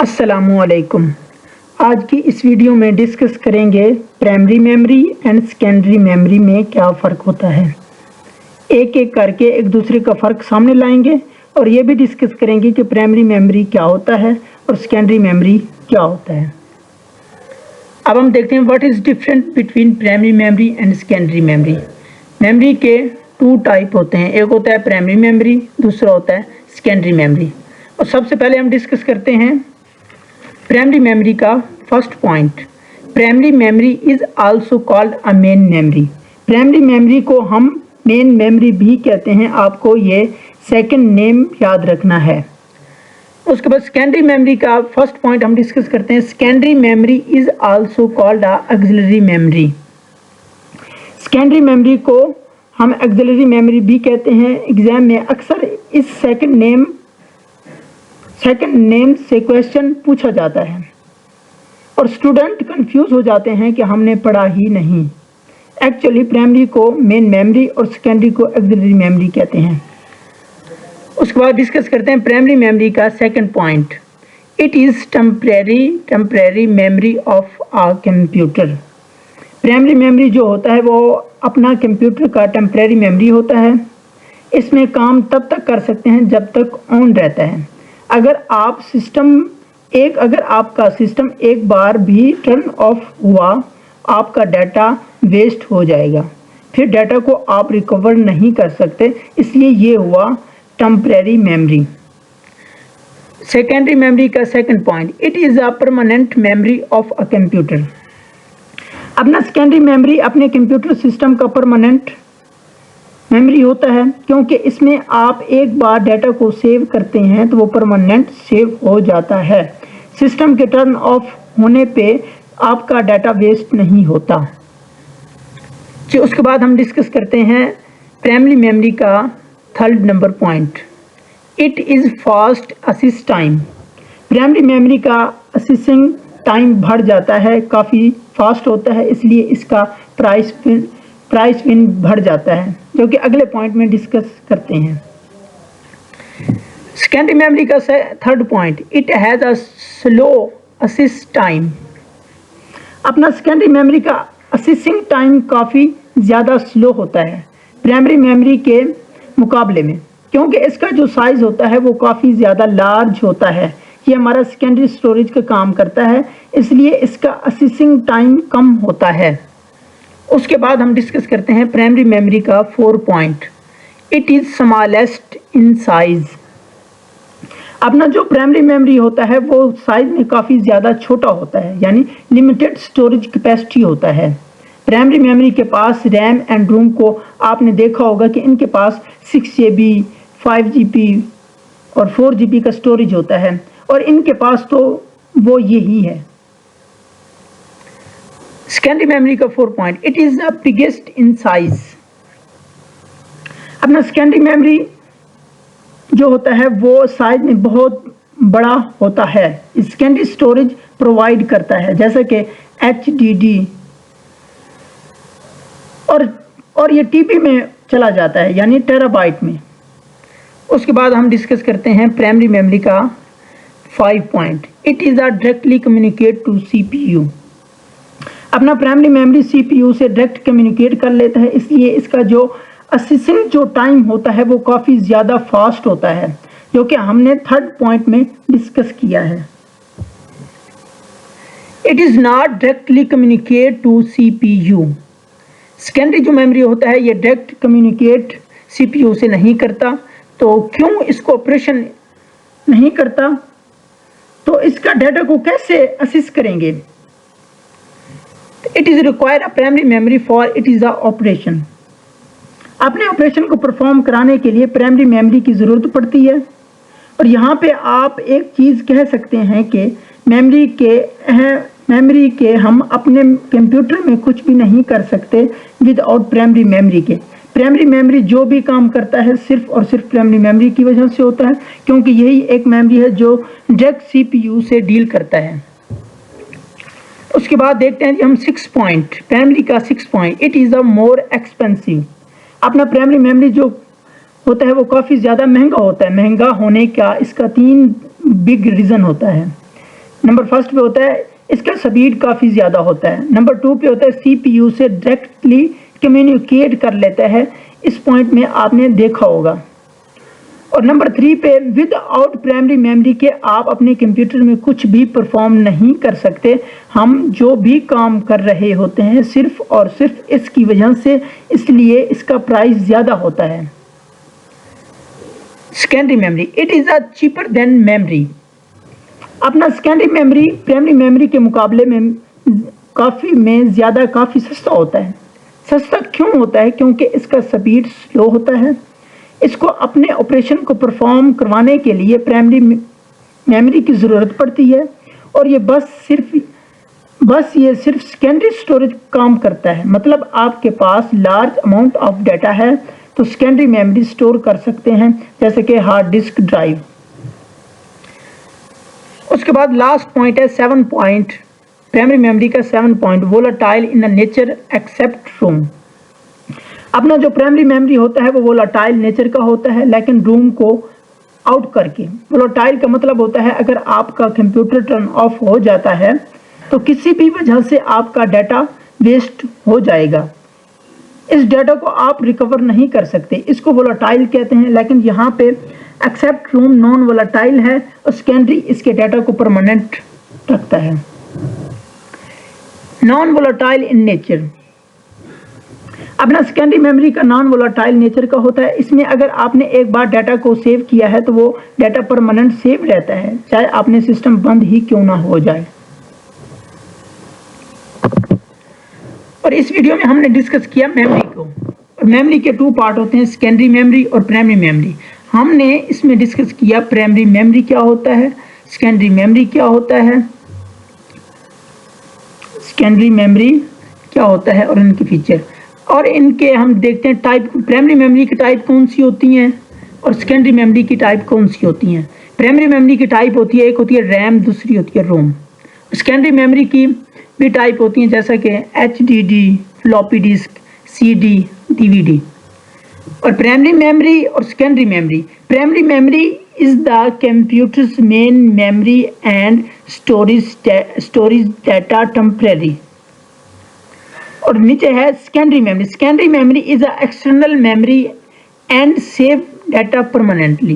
अस्सलामुअलैकुम। आज की इस वीडियो में डिस्कस करेंगे primary memory and secondary memory में क्या फ़र्क होता है। एक एक करके एक दूसरे का फ़र्क सामने लाएंगे और ये भी डिस्कस करेंगे कि प्राइमरी मेमोरी क्या होता है और सेकेंडरी मेमोरी क्या होता है। अब हम देखते हैं what is different between primary memory and secondary memory. Memory के टू टाइप होते हैं, एक होता है प्राइमरी मेमोरी, दूसरा होता है सेकेंडरी मेमोरी। और सबसे पहले हम डिस्कस करते हैं प्राइमरी मेमोरी का first point. Primary memory is also called a main memory. Primary memory को हम मेन मेमोरी भी कहते हैं, आपको ये सेकंड नेम याद रखना है। उसके बाद सेकेंडरी मेमोरी का फर्स्ट पॉइंट हम डिस्कस करते हैं। Secondary memory is also called a auxiliary memory. Secondary memory को हम ऑक्सिलरी मेमोरी भी कहते हैं। एग्जाम में अक्सर इस सेकंड नेम से क्वेश्चन पूछा जाता है और स्टूडेंट कंफ्यूज हो जाते हैं कि हमने पढ़ा ही नहीं। एक्चुअली प्राइमरी को मेन मेमोरी और सेकेंडरी को ऑक्सिलरी मेमोरी कहते हैं। उसके बाद डिस्कस करते हैं प्राइमरी मेमोरी का second point. It is temporary memory of a computer. Primary memory जो होता है वो अपना कंप्यूटर का टेम्परेरी मेमोरी होता है। इसमें काम तब तक कर सकते हैं जब तक ऑन रहता है। अगर आपका सिस्टम एक बार भी टर्न ऑफ हुआ, आपका डाटा वेस्ट हो जाएगा, फिर डाटा को आप रिकवर नहीं कर सकते, इसलिए ये हुआ टेम्परेरी मेमोरी। सेकेंडरी मेमोरी का second point, it is a permanent memory of a computer. अपना सेकेंडरी मेमोरी अपने कंप्यूटर सिस्टम का परमानेंट मेमोरी होता है, क्योंकि इसमें आप एक बार डाटा को सेव करते हैं तो वो परमानेंट सेव हो जाता है। सिस्टम के टर्न ऑफ होने पे आपका डाटा वेस्ट नहीं होता। उसके बाद हम डिस्कस करते हैं प्राइमरी मेमोरी का third number point. It is fast assist time. Primary memory का असिस्टिंग टाइम बढ़ जाता है, काफ़ी फास्ट होता है, इसलिए इसका प्राइस विन बढ़ जाता है, जो कि अगले पॉइंट में डिस्कस करते हैं। सेकेंडरी मेमोरी का third point, it has a slow assist time. अपना सेकेंडरी मेमोरी का असिस्टिंग टाइम काफ़ी ज़्यादा स्लो होता है प्राइमरी मेमोरी के मुकाबले में, क्योंकि इसका जो साइज़ होता है वो काफ़ी ज़्यादा लार्ज होता है। ये हमारा सेकेंडरी स्टोरेज का काम करता है, इसलिए इसका असिस्टिंग टाइम कम होता है। उसके बाद हम डिस्कस करते हैं प्राइमरी मेमोरी का 4 point. It is smallest in size. अपना जो प्राइमरी मेमोरी होता है वो साइज़ में काफ़ी ज़्यादा छोटा होता है, यानी लिमिटेड स्टोरेज कैपेसिटी होता है। प्राइमरी मेमोरी के पास रैम एंड रोम को आपने देखा होगा कि इनके पास 6 GB, 5 GB और 4 GB का स्टोरेज होता है, और इनके पास तो वो यही है। सेकेंडरी मेमोरी का 4 point, it is the biggest in size. अपना सेकेंडरी मेमोरी जो होता है वो साइज में बहुत बड़ा होता है। सेकेंडरी स्टोरेज प्रोवाइड करता है, जैसे कि HDD, और ये TB में चला जाता है, यानी टेराबाइट में। उसके बाद हम डिस्कस करते हैं प्राइमरी मेमोरी का 5 point. It is a directly communicate to CPU। अपना प्राइमरी मेमोरी CPU से डायरेक्ट कम्युनिकेट कर लेता है, इसलिए इसका जो असिस्टिंग जो टाइम होता है वो काफ़ी ज़्यादा फास्ट होता है, जो कि हमने थर्ड पॉइंट में डिस्कस किया है। It is not directly communicate to CPU। Secondary जो मेमोरी होता है ये डायरेक्ट कम्युनिकेट CPU से नहीं करता। तो क्यों इसको ऑपरेशन नहीं करता, तो इसका डाटा को कैसे असिस्ट करेंगे। It is require a primary memory for it is a operation. अपने ऑपरेशन को परफॉर्म कराने के लिए प्राइमरी मेमोरी की ज़रूरत पड़ती है। और यहाँ पे आप एक चीज़ कह सकते हैं कि मेमोरी के हम अपने कंप्यूटर में कुछ भी नहीं कर सकते विदाउट प्राइमरी मेमोरी के। प्राइमरी मेमोरी जो भी काम करता है सिर्फ और सिर्फ प्राइमरी मेमोरी की वजह से होता है, क्योंकि यही एक मेमोरी है जो डायरेक्ट CPU से डील करता है। उसके बाद देखते हैं हम 6 पॉइंट, प्राइमरी का 6 point. It is a more expensive. अपना प्राइमरी मेमोरी जो होता है वो काफ़ी ज़्यादा महंगा होता है। महंगा होने का इसका 3 बिग रीज़न होता है। نمبر فرسٹ پہ ہوتا ہے اس کا سپیڈ کافی زیادہ ہوتا ہے. نمبر 2 پہ ہوتا ہے سی پی یو سے ڈائریکٹلی کمیونیکیٹ کر لیتا ہے. اس پوائنٹ میں آپ نے دیکھا ہوگا. اور نمبر 3 پہ ود آؤٹ پرائمری میموری کے آپ اپنے کمپیوٹر میں کچھ بھی پرفارم نہیں کر سکتے. ہم جو بھی کام کر رہے ہوتے ہیں صرف اور صرف اس کی وجہ سے، اس لیے اس کا پرائس زیادہ ہوتا ہے. Secondary memory it is cheaper than memory. اپنا سیکنڈری میموری پرائمری میموری کے مقابلے میں کافی سستا ہوتا ہے. سستا کیوں ہوتا ہے؟ کیونکہ اس کا سپیڈ سلو ہوتا ہے. اس کو اپنے آپریشن کو پرفارم کروانے کے لیے پرائمری میموری کی ضرورت پڑتی ہے، اور یہ بس صرف سیکنڈری اسٹوریج کام کرتا ہے. مطلب آپ کے پاس لارج اماؤنٹ آف ڈیٹا ہے تو سیکنڈری میموری اسٹور کر سکتے ہیں، جیسے کہ ہارڈ ڈسک ڈرائیو. اس کے بعد لاسٹ پوائنٹ ہے 7 پوائنٹ، پرائمری میموری کا 7 point, volatile in nature except ROM. اپنا جو پرائمری میموری ہوتا ہے وہ وولٹائل نیچر کا ہوتا ہے، لیکن روم کو آؤٹ کر کے. وولٹائل کا مطلب ہوتا ہے اگر آپ کا کمپیوٹر ٹرن آف ہو جاتا ہے تو کسی بھی وجہ سے آپ کا ڈیٹا ویسٹ ہو جائے گا. اس ڈیٹا کو آپ ریکور نہیں کر سکتے. اس کو وولٹائل کہتے ہیں، لیکن یہاں پہ ایکسیپٹ روم نان وولٹائل ہے اور سیکنڈری اس کے ڈیٹا کو پرماننٹ رکھتا ہے. نان وولٹائل ان نیچر، اپنا سیکنڈری میموری کا نان وولٹائل نیچر کا ہوتا ہے. اس میں اگر آپ نے ایک بار ڈیٹا کو سیو کیا ہے تو وہ ڈیٹا پرماننٹ سیو رہتا ہے، چاہے آپ نے سسٹم بند ہی کیوں نہ ہو جائے. اور اس ویڈیو میں ہم نے ڈسکس کیا میموری کو. اور میموری کے 2 پارٹ ہوتے ہیں، سیکنڈری میموری اور پرائمری میموری. ہم نے اس میں ڈسکس کیا پرائمری میموری کیا ہوتا ہے، سیکنڈری میموری کیا ہوتا ہے، سیکنڈری میموری کیا ہوتا ہے اور ان کے فیچر. اور ان کے ہم دیکھتے ہیں ٹائپ، پرائمری میموری کی ٹائپ کون سی ہوتی ہیں اور سیکنڈری میموری کی ٹائپ کون سی ہوتی ہیں. پرائمری میموری کی ٹائپ ہوتی ہے، ایک ہوتی ہے ریم، دوسری ہوتی ہے روم. سیکنڈری میموری کی بھی ٹائپ ہوتی ہیں، جیسا کہ H D D, floppy disk, C D, D V D. اور پرائمری میموری اور secondary memory, primary memory is the computer's main memory and storage data temporary. اور نیچے ہے secondary memory. Secondary memory is a external memory and save data permanently.